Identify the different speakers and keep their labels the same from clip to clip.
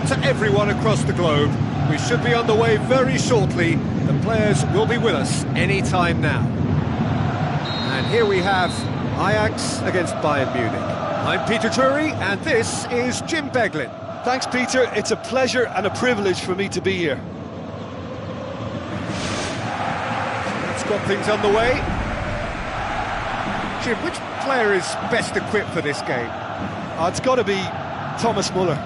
Speaker 1: out to everyone across the globe. We should be on the way very shortly. The players will be with us any time now. And here we have Ajax against Bayern Munich. I'm Peter Drury, and this is Jim Beglin.
Speaker 2: Thanks, Peter. It's a pleasure and a privilege for me to be here.
Speaker 1: Let's got things underway. Jim, which player is best equipped for this game?
Speaker 2: It's got to be Thomas Muller.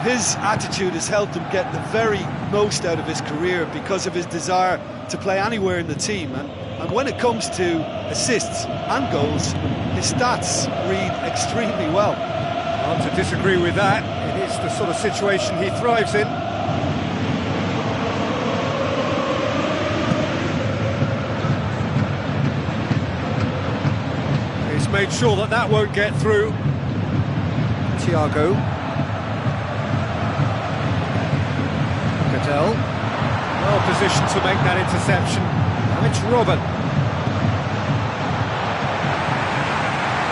Speaker 2: His attitude has helped him get the very most out of his career because of his desire to play anywhere in the team. And when it comes to assists and goals, his stats read extremely well.
Speaker 1: Hard to disagree with that. It is the sort of situation he thrives in. He's made sure that that won't get through. Thiago. Cadell. Well positioned to make that interception. And it's Robben.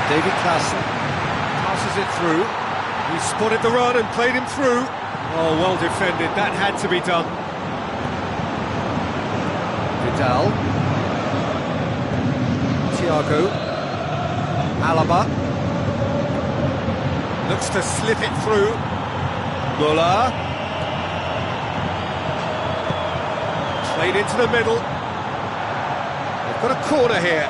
Speaker 1: David Klaassen passes it through. He spotted the run and played him through. Oh, well defended. That had to be done. Vidal. Thiago. Alaba. Looks to slip it through. Muller. Played into the middle. They've got a corner here.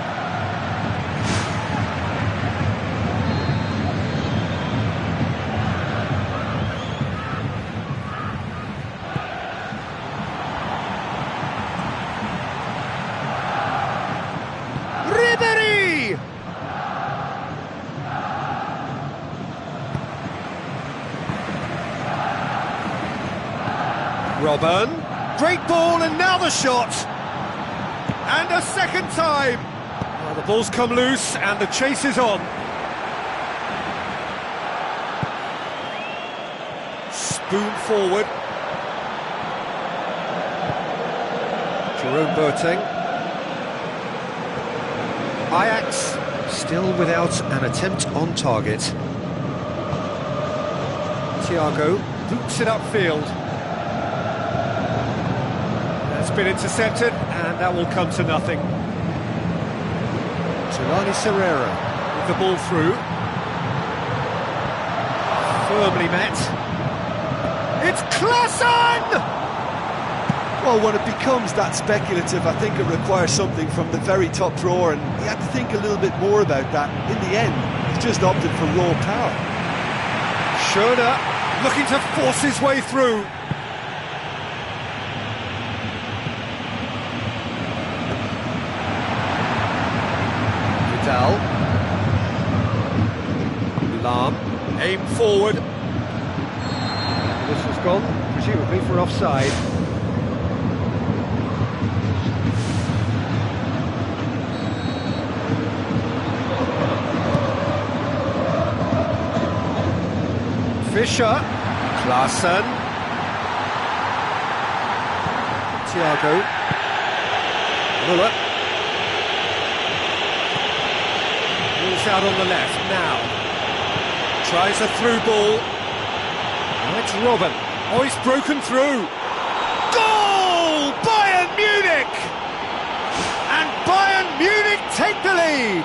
Speaker 1: Ribéry! Robben. Great ball, and now the shot. And a second time. Well, the ball's come loose, and the chase is on. Spoon forward. Jerome Boateng. Ajax still without an attempt on target. Thiago boots it upfield. That's been intercepted, and that will come to nothing. Jelani Serrero with the ball through. Firmly met. It's Klaassen!
Speaker 2: Well, when it becomes that speculative, I think it requires something from the very top drawer, and he had to think a little bit more about that. In the end, he just opted for raw power.
Speaker 1: Schöne looking to force his way through. Vidal. Lahm, aim forward. This was gone, presumably for offside. Fischer, Klaassen, Thiago, Muller. Moves out on the left now. Tries a through ball. And it's Robben. Oh, he's broken through. Goal! Bayern Munich! And Bayern Munich take the lead.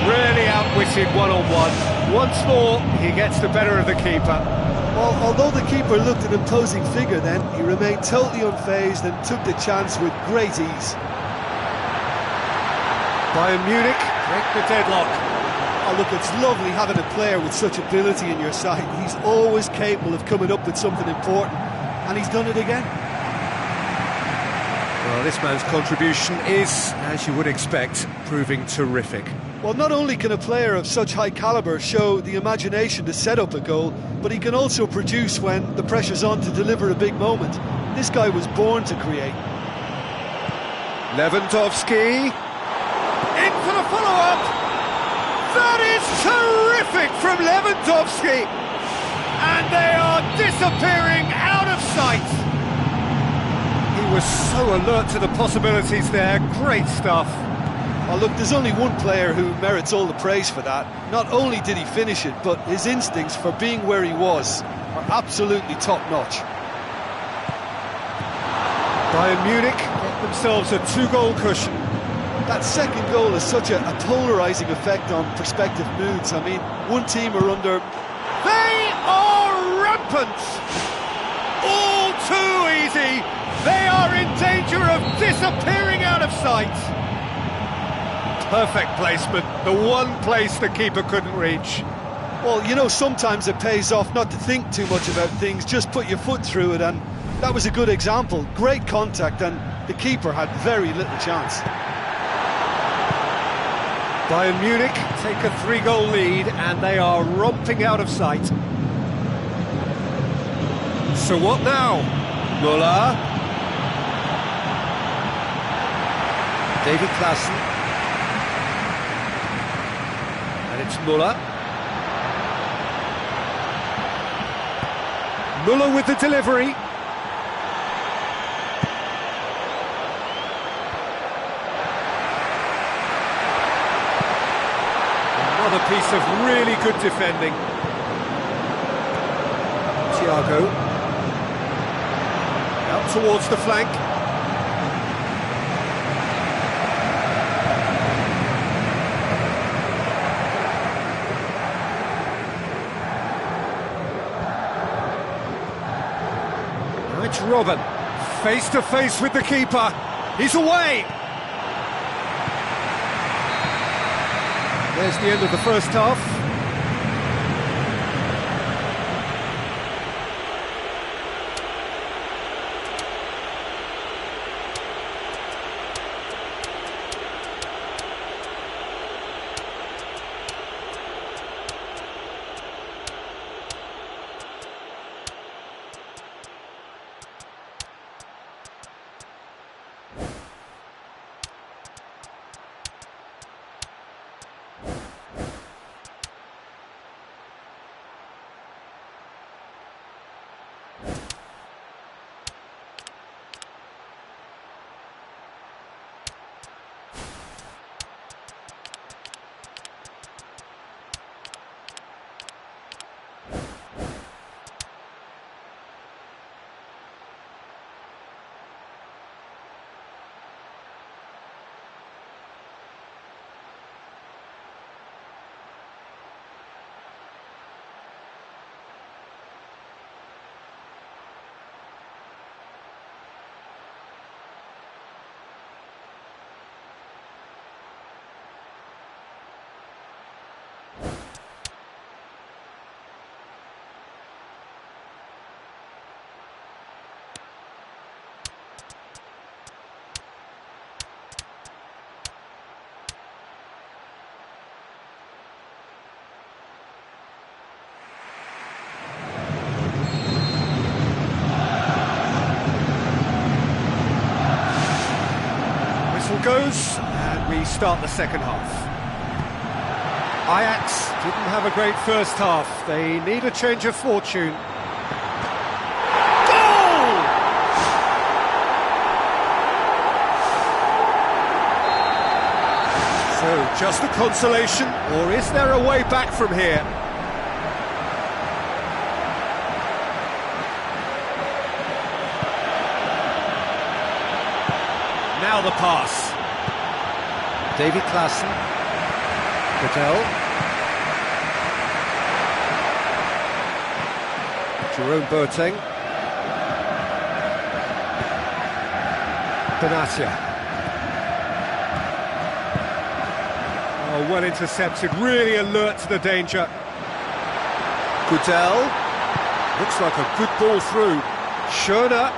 Speaker 1: Really outwitted one-on-one. Once more, he gets the better of the keeper.
Speaker 2: Well, although the keeper looked an imposing figure then, he remained totally unfazed and took the chance with great ease.
Speaker 1: Bayern Munich break the deadlock.
Speaker 2: Oh, look, it's lovely having a player with such ability in your side. He's always capable of coming up with something important, and he's done it again.
Speaker 1: Well, this man's contribution is, as you would expect, proving terrific.
Speaker 2: Well, not only can a player of such high calibre show the imagination to set up a goal, but he can also produce when the pressure's on to deliver a big moment. This guy was born to create.
Speaker 1: Lewandowski, in for the follow-up. That is terrific from Lewandowski. And they are disappearing out of sight. He was so alert to the possibilities there. Great stuff.
Speaker 2: Oh, look, there's only one player who merits all the praise for that. Not only did he finish it, but his instincts for being where he was. are absolutely top-notch.
Speaker 1: Bayern Munich get themselves a 2-goal cushion.
Speaker 2: That second goal has such a polarising effect on prospective moods. I mean, one team are under...
Speaker 1: They are rampant! All too easy! They are in danger of disappearing out of sight! Perfect placement, the one place the keeper couldn't reach.
Speaker 2: Well, you know, sometimes it pays off not to think too much about things, just put your foot through it, and that was a good example. Great contact, and the keeper had very little chance.
Speaker 1: Bayern Munich take a 3-goal lead and they are romping out of sight. So what now? Müller. David Klaassen. And it's Müller. Müller with the delivery. Another piece of really good defending. Thiago. Out towards the flank. Now it's Robben. Face to face with the keeper. He's away. There's the end of the first half. Goes, and we start the second half. Ajax didn't have a great first half. They need a change of fortune. Goal! So, just a consolation, or is there a way back from here? Now the pass. David Klaassen. Patel. Jerome Boateng. Benatia. Oh, well intercepted, really alert to the danger. Gudel. Looks like a good ball through. Schöne.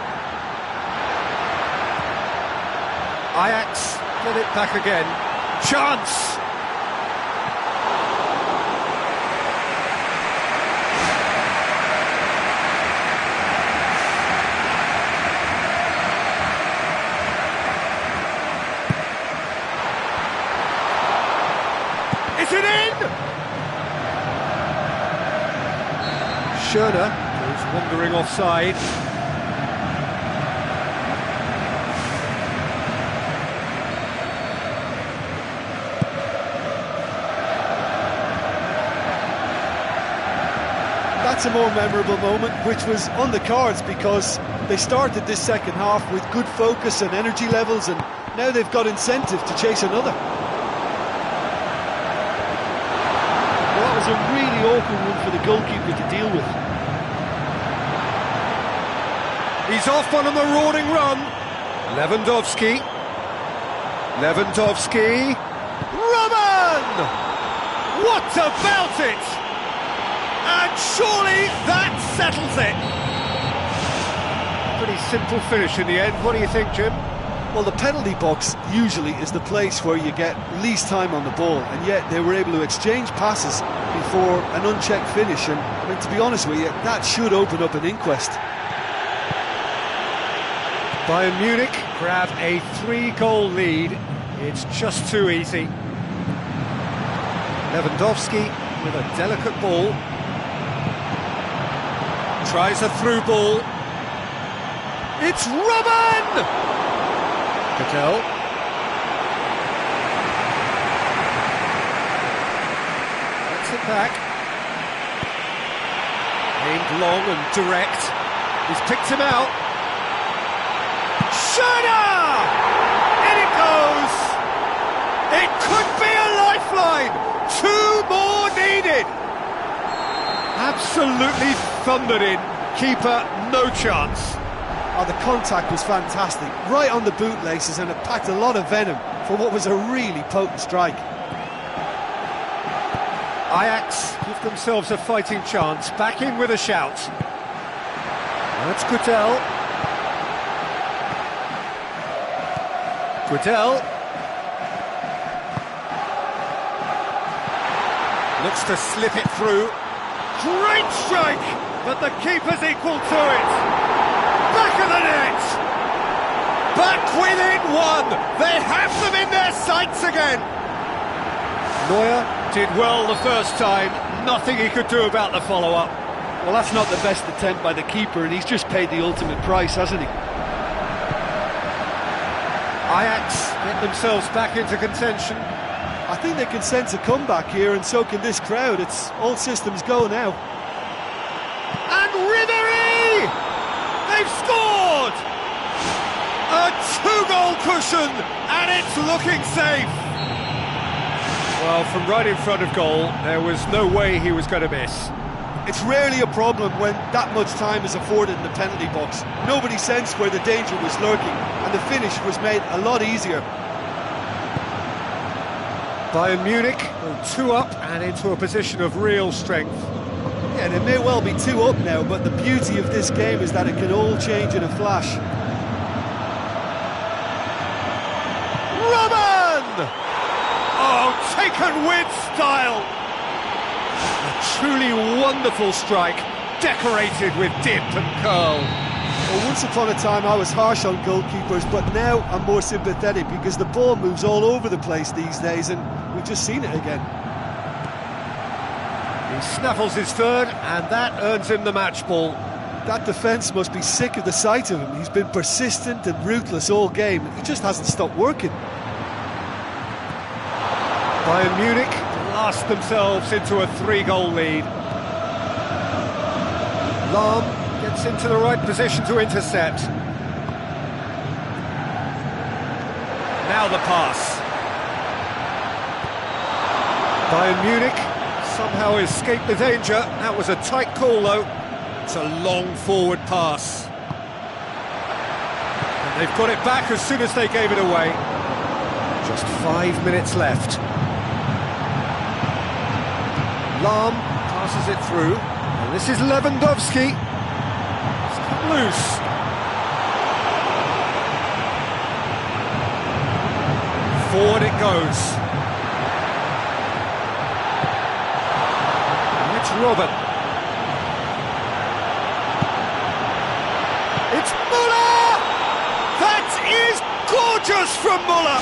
Speaker 1: Ajax get it back again. Chance! Is it in? Schöne goes wandering offside.
Speaker 2: that's a more memorable moment, which was on the cards because they started this second half with good focus and energy levels, and now they've got incentive to chase another.
Speaker 3: Well, that was a really awkward one for the goalkeeper to deal with.
Speaker 1: He's off on a marauding run. Lewandowski. Robben! What about it? And surely that settles it. Pretty simple finish in the end. What do you think, Jim?
Speaker 2: Well, the penalty box usually is the place where you get least time on the ball, and yet they were able to exchange passes before an unchecked finish, and I mean, to be honest with you, that should open up an inquest.
Speaker 1: Bayern Munich grab a 3-goal lead. It's just too easy. Lewandowski with a delicate ball. Tries a through ball. It's Robben! Patel. Gets it back. Aimed long and direct. He's picked him out. Schöner! In it goes! It could be a lifeline! 2 more needed! Absolutely thundered in. Keeper, no chance.
Speaker 2: Oh, the contact was fantastic, right on the bootlaces, and it packed a lot of venom for what was a really potent strike.
Speaker 1: Ajax give themselves a fighting chance, back in with a shout. That's Gutel. Looks to slip it through. Great strike, but the keeper's equal to it. Back of the net. Back within 1. They have them in their sights again. Neuer did well the first time. Nothing he could do about the follow-up.
Speaker 3: Well, that's not the best attempt by the keeper, and he's just paid the ultimate price, hasn't he?
Speaker 1: Ajax get themselves back into contention.
Speaker 2: I think they can sense a comeback here, and so can this crowd. It's all systems go now.
Speaker 1: And Ribéry! They've scored! A 2-goal cushion, and it's looking safe. Well, from right in front of goal, there was no way he was going to miss.
Speaker 2: It's rarely a problem when that much time is afforded in the penalty box. Nobody sensed where the danger was lurking, and the finish was made a lot easier.
Speaker 1: Bayern Munich go 2 up and into a position of real strength.
Speaker 2: Yeah, they may well be 2 up now, but the beauty of this game is that it can all change in a flash.
Speaker 1: Robben! Oh, taken with style! A truly wonderful strike, decorated with dip and curl.
Speaker 2: Well, once upon a time I was harsh on goalkeepers, but now I'm more sympathetic because the ball moves all over the place these days, and we've just seen it again.
Speaker 1: He snaffles his third, and that earns him the match ball.
Speaker 2: That defence must be sick of the sight of him. He's been persistent and ruthless all game. He just hasn't stopped working.
Speaker 1: Bayern Munich blast themselves into a 3-goal lead. Lahm gets into the right position to intercept. Now the pass. Bayern Munich somehow escaped the danger. That was a tight call though. It's a long forward pass. And they've got it back as soon as they gave it away. Just 5 minutes left. Lahm passes it through. And this is Lewandowski. It's cut loose. Forward it goes. And it's Robben. It's Müller! That is gorgeous from Müller!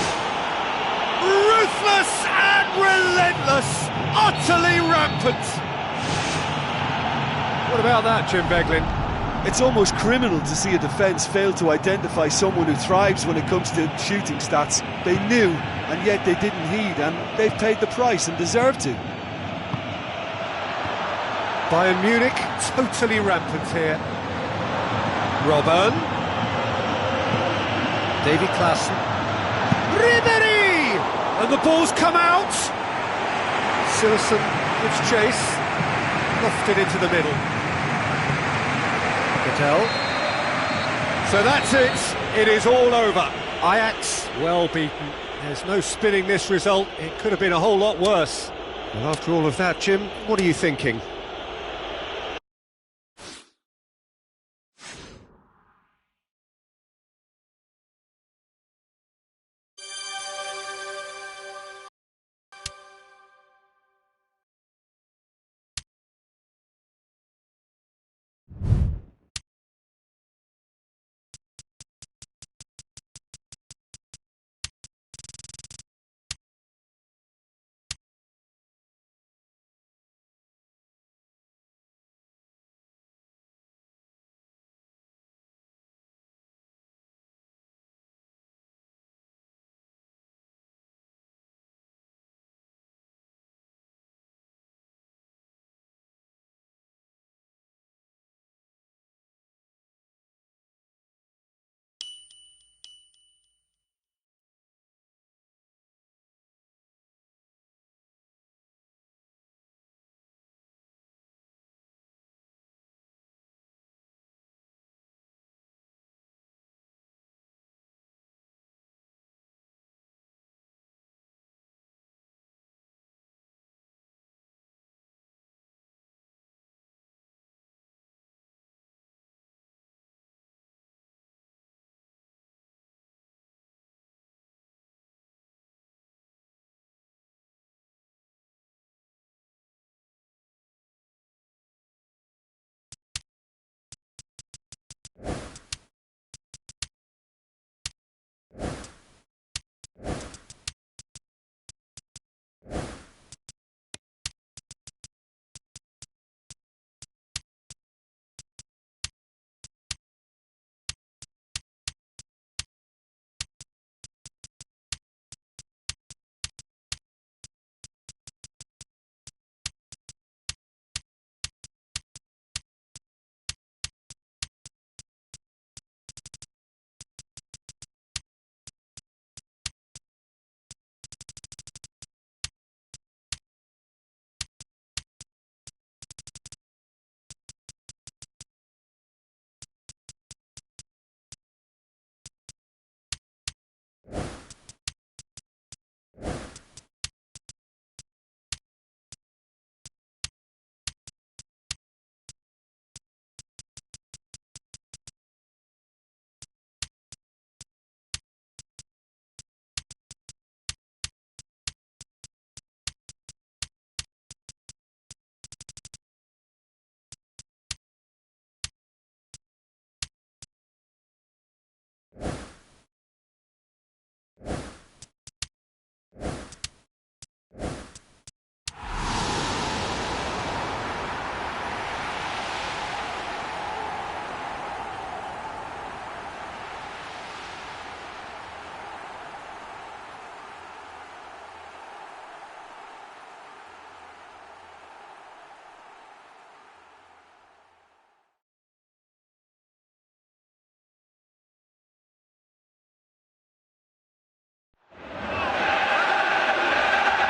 Speaker 1: Ruthless and relentless, utterly rampant. What about that, Jim Beglin?
Speaker 2: It's almost criminal to see a defence fail to identify someone who thrives when it comes to shooting stats. They knew, and yet they didn't heed, and they've paid the price and deserve to.
Speaker 1: Bayern Munich totally rampant here. Robben. Davy Klaassen. Ribéry! And the ball's come out. Sillerson gives chase. Lofted into the middle. Patel. So that's it. It is all over. Ajax well beaten. There's no spinning this result. It could have been a whole lot worse. Well, after all of that, Jim, what are you thinking?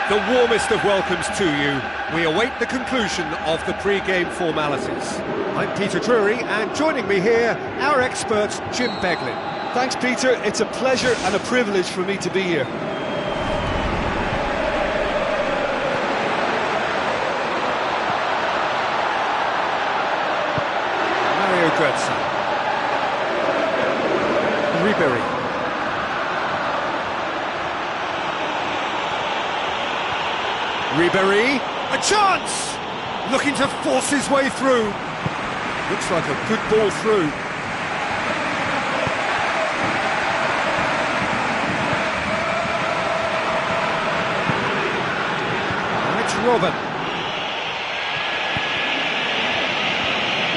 Speaker 1: The warmest of welcomes to you. We await the conclusion of the pre-game formalities. I'm Peter Drury, and joining me here, our expert, Jim Beglin.
Speaker 2: Thanks, Peter. It's a pleasure and a privilege for me to be here.
Speaker 1: Mario Götze. Ribéry. Ribéry, a chance! Looking to force his way through. Looks like a good ball through. And it's Robben.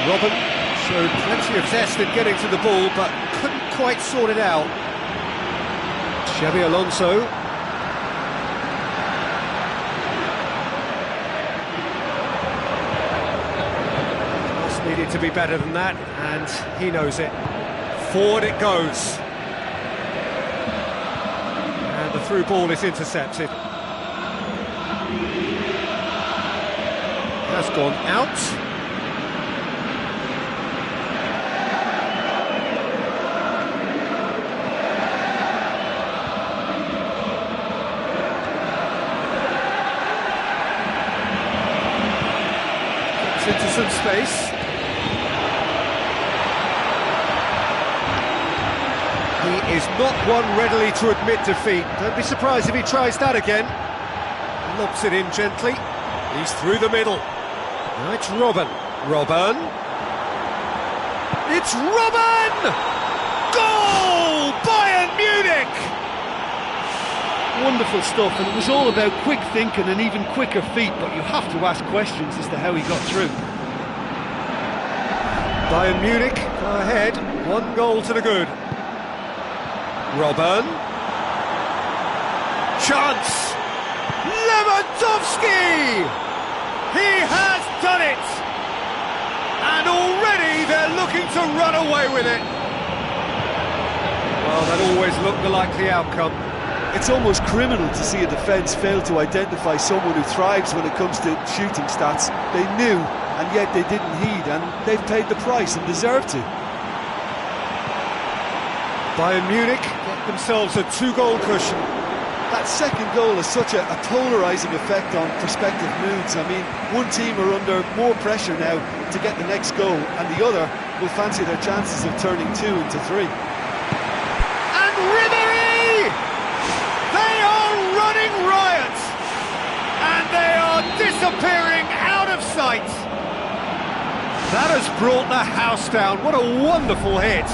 Speaker 1: Robben showed plenty of zest in getting to the ball, but couldn't quite sort it out. Xabi Alonso. needed to be better than that, and he knows it. Forward it goes. And the through ball is intercepted. Has gone out. Into some space. He is not one readily to admit defeat. Don't be surprised if he tries that again. Lobs it in gently. He's through the middle. Now it's Robben. Robben. It's Robben! Goal! Bayern Munich!
Speaker 3: Wonderful stuff, and it was all about quick thinking and even quicker feet, but you have to ask questions as to how he got through.
Speaker 1: Bayern Munich go ahead, 1 goal to the good. Robben. Chance! Lewandowski! He has done it! And already they're looking to run away with it. Well, that always looked the likely outcome.
Speaker 2: It's almost criminal to see a defence fail to identify someone who thrives when it comes to shooting stats. They knew, and yet they didn't heed, and they've paid the price and deserve to.
Speaker 1: Bayern Munich get themselves a 2-goal cushion.
Speaker 2: That second goal has such a polarising effect on prospective moods. I mean, one team are under more pressure now to get the next goal, and the other will fancy their chances of turning 2 into 3.
Speaker 1: And Ribéry! They are running riot! And they are disappearing out of sight! That has brought the house down. What a wonderful hit!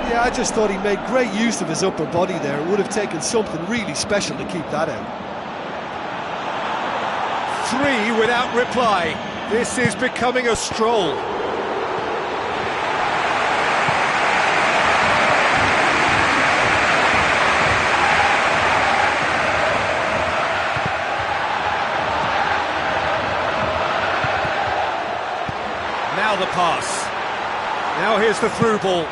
Speaker 2: Yeah, I just thought he made great use of his upper body there. It would have taken something really special to keep that out.
Speaker 1: 3 without reply. This is becoming a stroll. Now the pass. Now here's the through ball.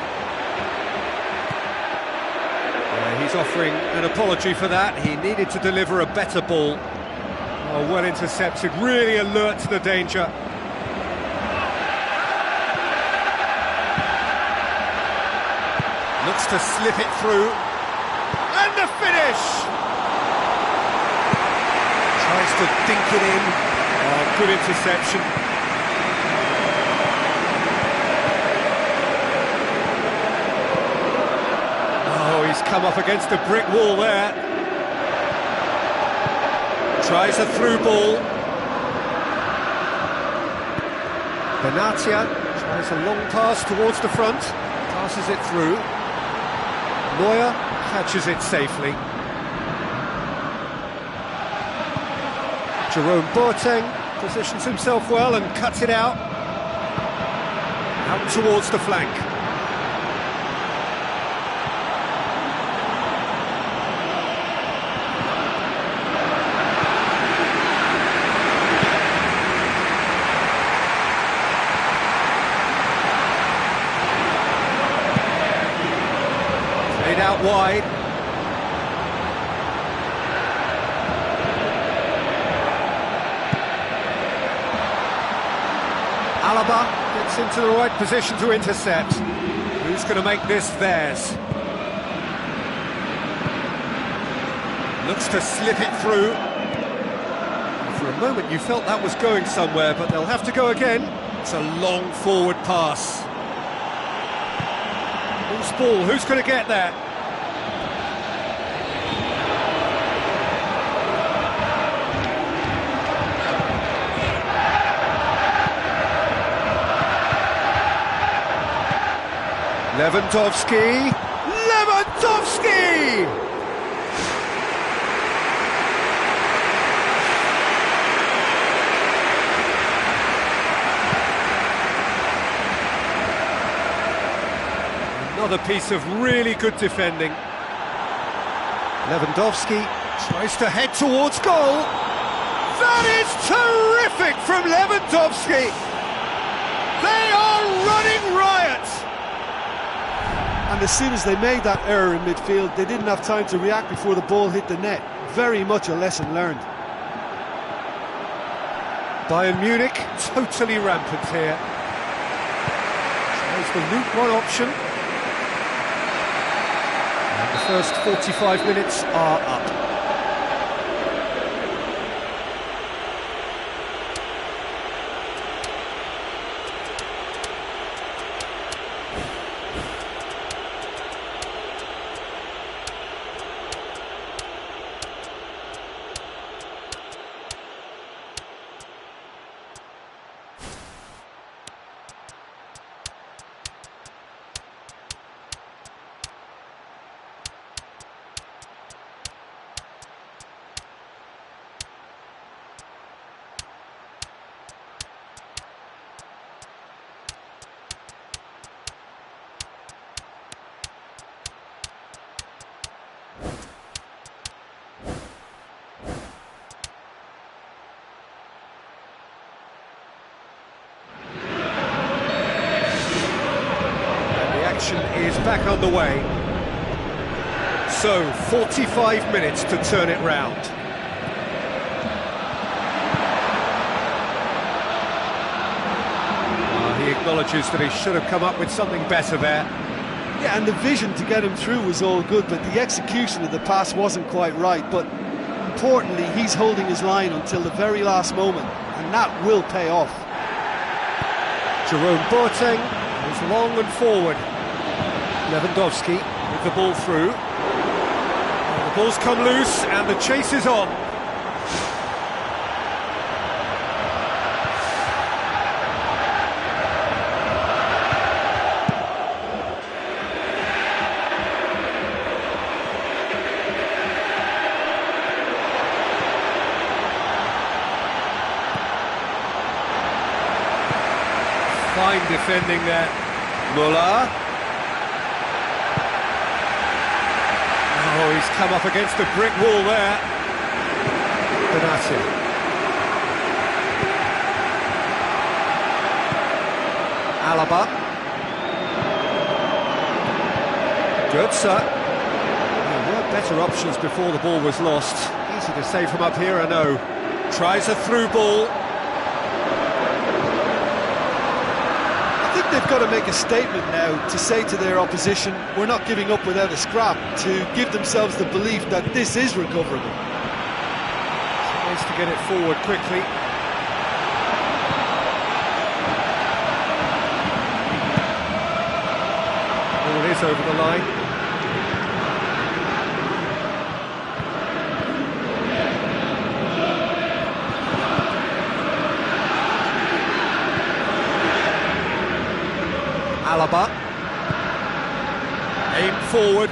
Speaker 1: He's offering an apology for that. He needed to deliver a better ball. Oh, well intercepted, really alert to the danger. Looks to slip it through. And the finish! Tries to dink it in. Oh, good interception. He's come up against a brick wall there. Tries a through ball. Benatia tries a long pass towards the front. Passes it through. Neuer catches it safely. Jerome Boateng positions himself well and cuts it out. Out towards the flank. Out wide. Alaba gets into the right position to intercept. Who's going to make this theirs? Looks to slip it through. For a moment you felt that was going somewhere, but they'll have to go again. It's a long forward pass. Loose ball, who's going to get there? Lewandowski! Lewandowski! Another piece of really good defending. Lewandowski tries to head towards goal. That is terrific from Lewandowski! They are running riot!
Speaker 2: And as soon as they made that error in midfield, they didn't have time to react before the ball hit the net. Very much a lesson learned.
Speaker 1: Bayern Munich totally rampant here. There's the route one option. And the first 45 minutes are up. Is back on the way. So, 45 minutes to turn it round. He acknowledges that he should have come up with something better there.
Speaker 2: Yeah, and the vision to get him through was all good, but the execution of the pass wasn't quite right. But importantly, he's holding his line until the very last moment, and that will pay off.
Speaker 1: Jerome Boateng is long and forward. Lewandowski with the ball through. The ball's come loose and the chase is on. Fine defending there. Muller. Oh, he's come up against a brick wall there. Benatia. Alaba. Götze. There were better options before the ball was lost. Easy to save from up here, I know. Tries a through ball.
Speaker 2: They've got to make a statement now to say to their opposition, we're not giving up without a scrap, to give themselves the belief that this is recoverable.
Speaker 1: Nice to get it forward quickly. Ball is over the line. Alaba. Aim forward.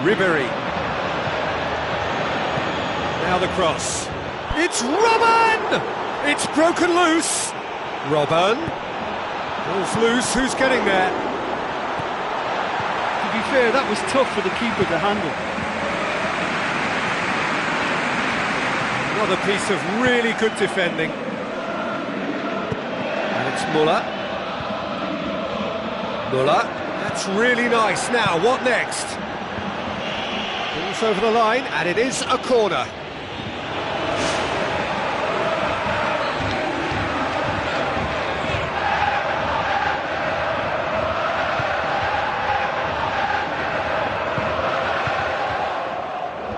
Speaker 1: Ribéry. Now the cross. It's Robben! It's broken loose. Robben. Ball's loose. Who's getting there?
Speaker 3: To be fair, that was tough for the keeper to handle.
Speaker 1: Another piece of really good defending. And it's Muller. Muller, that's really nice. Now, what next? Ball's over the line, and it is a corner.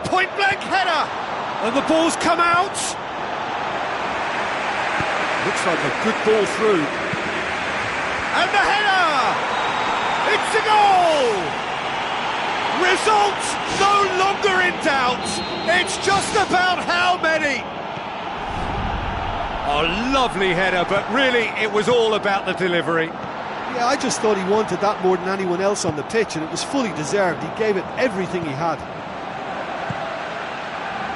Speaker 1: Point-blank header! And the ball's come out! Looks like a good ball through. And the header! It's a goal! Result no longer in doubt. It's just about how many. A lovely header, but really it was all about the delivery.
Speaker 2: Yeah, I just thought he wanted that more than anyone else on the pitch, and it was fully deserved. He gave it everything he had.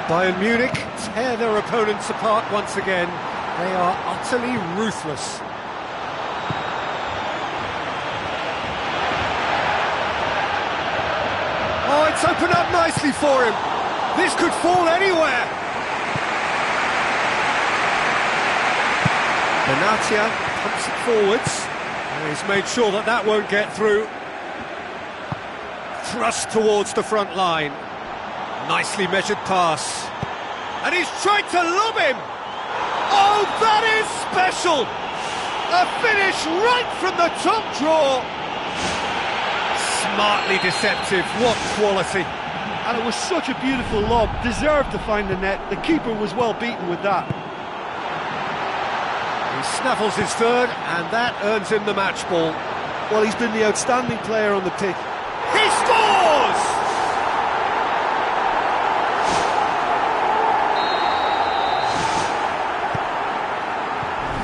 Speaker 1: Bayern Munich tear their opponents apart once again. They are utterly ruthless. Oh, it's opened up nicely for him. This could fall anywhere. Benatia Pumps it forwards. And he's made sure that that won't get through. Thrust towards the front line. Nicely measured pass. And he's tried to lob him! Oh, that is special! A finish right from the top draw! Smartly deceptive, what quality!
Speaker 3: And it was such a beautiful lob, deserved to find the net. The keeper was well beaten with that.
Speaker 1: He snaffles his third, and that earns him the match ball.
Speaker 2: Well, he's been the outstanding player on the pitch.
Speaker 1: He scores!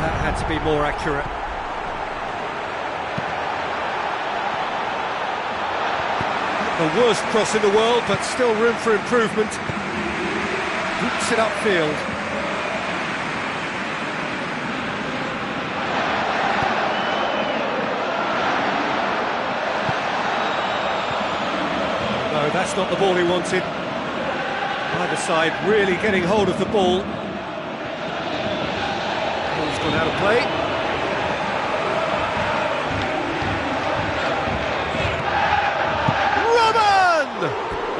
Speaker 1: That had to be more accurate. The worst cross in the world, but still room for improvement. Hoops it upfield. No, that's not the ball he wanted. Either side really getting hold of the ball. Ball's gone out of play.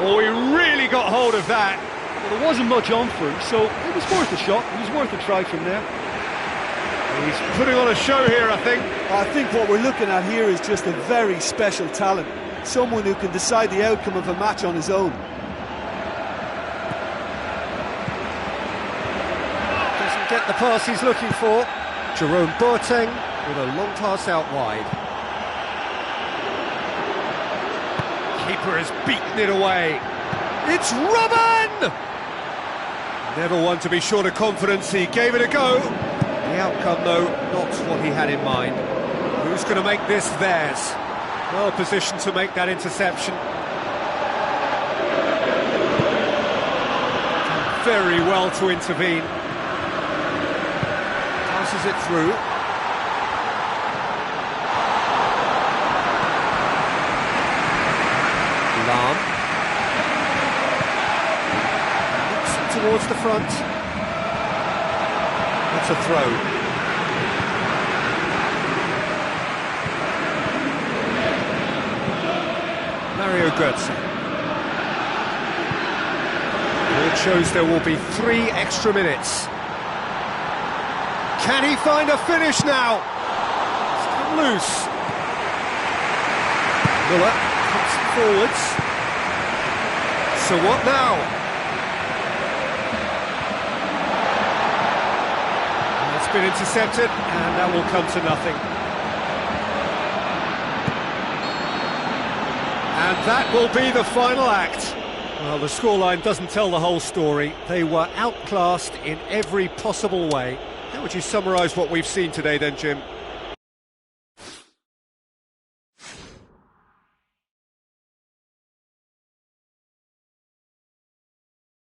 Speaker 1: Oh, he really got hold of that.
Speaker 3: Well, there wasn't much on for him, so it was worth a shot. It was worth a try from there.
Speaker 1: He's putting on a show here, I think.
Speaker 2: I think what we're looking at here is just a very special talent. Someone who can decide the outcome of a match on his own.
Speaker 1: Doesn't get the pass he's looking for. Jerome Boateng with a long pass out wide. Keeper has beaten it away. It's Robben! Never one to be short of confidence, he gave it a go. The outcome, though, not what he had in mind. Who's going to make this theirs? Well positioned to make that interception. Very well to intervene. Passes it through. Lahm. Looks towards the front. That's a throw. Mario Götze. It shows there will be 3 extra minutes. Can he find a finish now? It's come loose. Müller puts it forwards. So what now? It's been intercepted, and that will come to nothing. And that will be the final act. Well, the scoreline doesn't tell the whole story. They were outclassed in every possible way. How would you summarise what we've seen today then, Jim?